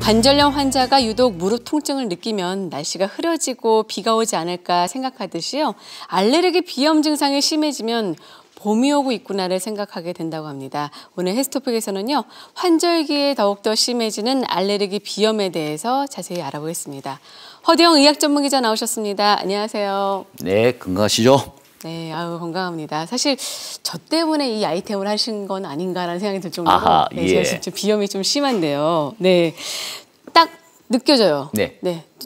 관절염 환자가 유독 무릎 통증을 느끼면 날씨가 흐려지고 비가 오지 않을까 생각하듯이요. 알레르기 비염 증상이 심해지면 봄이 오고 있구나를 생각하게 된다고 합니다. 오늘 헬스토픽에서는요. 환절기에 더욱더 심해지는 알레르기 비염에 대해서 자세히 알아보겠습니다. 허대영 의학 전문 기자 나오셨습니다. 안녕하세요. 네, 건강하시죠? 네, 아유 건강합니다. 사실 저 때문에 이 아이템을 하신 건 아닌가라는 생각이 들 정도로 네, 예. 제가 지금 비염이 좀 심한데요. 네, 딱 느껴져요. 네.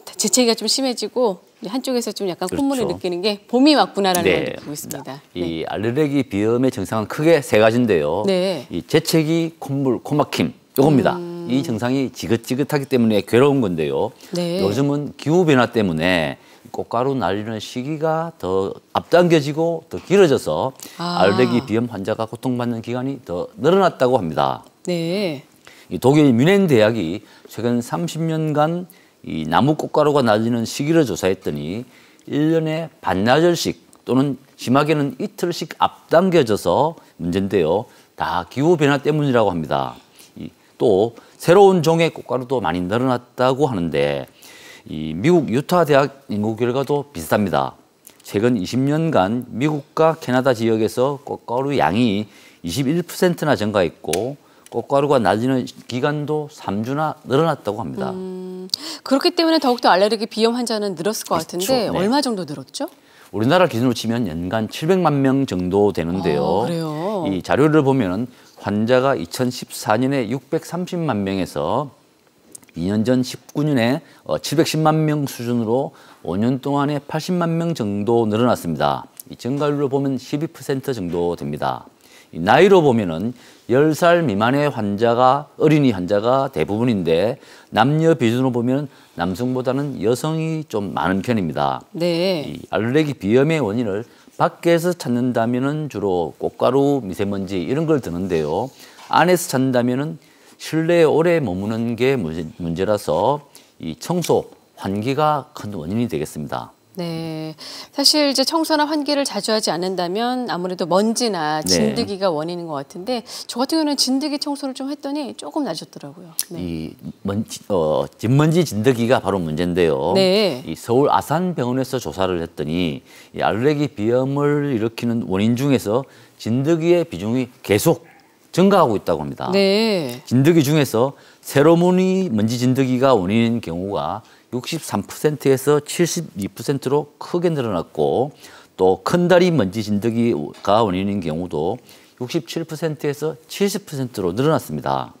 재채기가 좀 심해지고 한쪽에서 좀 약간 그렇죠. 콧물을 느끼는 게 봄이 왔구나라는 네, 걸 느끼고 있습니다. 이 알레르기 비염의 증상은 크게 세 가지인데요. 네. 이 재채기, 콧물, 코막힘 요겁니다. 이 증상이 지긋지긋하기 때문에 괴로운 건데요. 네. 요즘은 기후 변화 때문에 꽃가루 날리는 시기가 더 앞당겨지고 더 길어져서 알레르기 비염 환자가 고통받는 기간이 더 늘어났다고 합니다. 네. 이 독일 뮌헨 대학이 최근 30년간 이 나무 꽃가루가 날리는 시기를 조사했더니 1년에 반나절씩 또는 심하게는 이틀씩 앞당겨져서 문제인데요. 다 기후 변화 때문이라고 합니다. 또 새로운 종의 꽃가루도 많이 늘어났다고 하는데 이 미국 유타 대학 연구 결과도 비슷합니다. 최근 20년간 미국과 캐나다 지역에서 꽃가루 양이 21%나 증가했고 꽃가루가 날리는 기간도 3주나 늘어났다고 합니다. 그렇기 때문에 더욱더 알레르기 비염 환자는 늘었을 것 그렇죠. 같은데 네. 얼마 정도 늘었죠? 우리나라 기준으로 치면 연간 700만 명 정도 되는데요. 그래요? 이 자료를 보면은 환자가 2014년에 630만 명에서 2년 전 19년에 710만 명 수준으로 5년 동안에 80만 명 정도 늘어났습니다. 이 증가율로 보면 12% 정도 됩니다. 이 나이로 보면은 10살 미만의 어린이 환자가 대부분인데 남녀 비중으로 보면 남성보다는 여성이 좀 많은 편입니다. 네. 이 알레르기 비염의 원인을 밖에서 찾는다면은 주로 꽃가루, 미세먼지 이런 걸 드는데요. 안에서 찾는다면은 실내에 오래 머무는 게 문제라서 이 청소, 환기가 큰 원인이 되겠습니다. 네, 사실 이제 청소나 환기를 자주 하지 않는다면 아무래도 먼지나 진드기가 원인인 것 같은데 저 같은 경우는 진드기 청소를 좀 했더니 조금 나아졌더라고요. 네. 이 진먼지 진드기가 바로 문제인데요. 네. 이 서울 아산병원에서 조사를 했더니 이 알레르기 비염을 일으키는 원인 중에서 진드기의 비중이 계속 증가하고 있다고 합니다. 네. 진드기 중에서 세로무늬 먼지 진드기가 원인인 경우가 63%에서 72%로 크게 늘어났고 또 큰다리 먼지 진드기가 원인인 경우도 67%에서 70%로 늘어났습니다.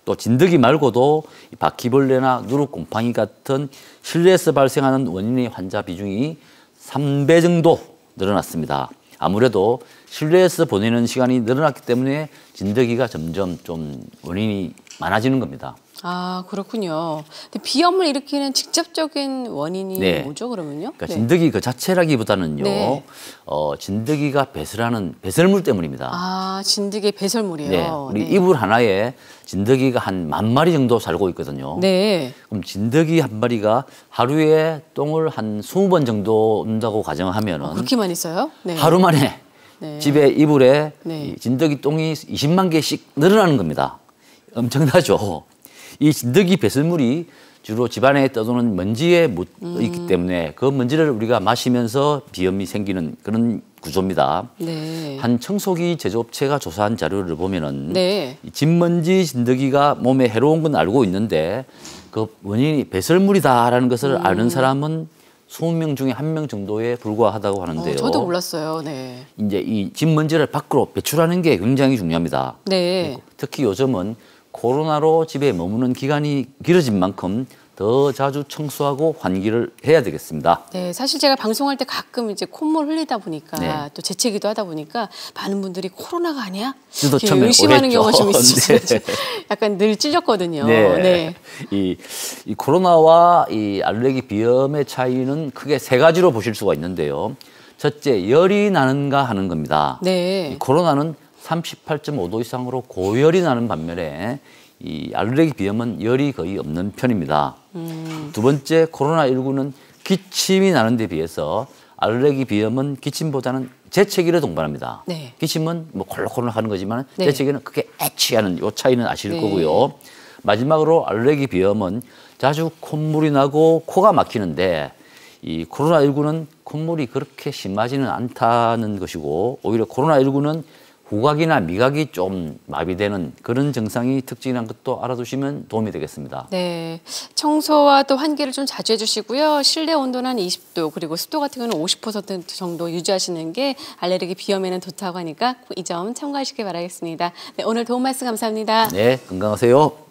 또 진드기 말고도 바퀴벌레나 누룩곰팡이 같은 실내에서 발생하는 원인의 환자 비중이 3배 정도 늘어났습니다. 아무래도 실내에서 보내는 시간이 늘어났기 때문에 진드기가 점점 좀 원인이 많아지는 겁니다. 아, 그렇군요. 근데 비염을 일으키는 직접적인 원인이 뭐죠, 그러면요? 그러니까 진드기 그 자체라기보다는요. 네. 진드기가 배설하는 배설물 때문입니다. 아, 진드기의 배설물이에요. 네. 우리 이불 하나에 진드기가 한 10,000마리 정도 살고 있거든요. 네. 그럼 진드기 한 마리가 하루에 똥을 한 20번 정도 온다고 가정하면은 그렇게 많이 써요? 네. 하루 만에 집에 이불에 이 진드기 똥이 20만 개씩 늘어나는 겁니다. 엄청나죠. 이 진드기 배설물이 주로 집안에 떠도는 먼지에 묻어있기 때문에 그 먼지를 우리가 마시면서 비염이 생기는 그런 구조입니다. 네. 한 청소기 제조업체가 조사한 자료를 보면은 이 진먼지 진드기가 몸에 해로운 건 알고 있는데 그 원인이 배설물이다라는 것을 아는 사람은 20명 중에 1명 정도에 불과하다고 하는데요. 저도 몰랐어요. 네. 이제 이 진먼지를 밖으로 배출하는 게 굉장히 중요합니다. 네. 특히 요즘은 코로나로 집에 머무는 기간이 길어진 만큼 더 자주 청소하고 환기를 해야 되겠습니다. 네, 사실 제가 방송할 때 가끔 이제 콧물 흘리다 보니까 또 재채기도 하다 보니까 많은 분들이 코로나가 아니야? 저도 처음에 의심하는 오랬죠. 경우가 좀 있어요. 약간 늘 찔렸거든요. 네. 이 코로나와 이 알레르기 비염의 차이는 크게 세 가지로 보실 수가 있는데요. 첫째, 열이 나는가 하는 겁니다. 네. 이 코로나는 38.5도 이상으로 고열이 나는 반면에 이 알레르기 비염은 열이 거의 없는 편입니다. 두 번째, 코로나19는 기침이 나는 데 비해서 알레르기 비염은 기침보다는 재채기를 동반합니다. 네. 기침은 뭐 콜록콜록 하는 거지만 네. 재채기는 크게 애취하는 요 차이는 아실 거고요. 마지막으로 알레르기 비염은 자주 콧물이 나고 코가 막히는데 이 코로나19는 콧물이 그렇게 심하지는 않다는 것이고 오히려 코로나19는 후각이나 미각이 좀 마비되는 그런 증상이 특징이라는 것도 알아두시면 도움이 되겠습니다. 네, 청소와 또 환기를 좀 자주 해주시고요. 실내 온도는 한 20도 그리고 습도 같은 경우는 50% 정도 유지하시는 게 알레르기 비염에는 좋다고 하니까 이 점 참고하시길 바라겠습니다. 네, 오늘 도움 말씀 감사합니다. 네, 건강하세요.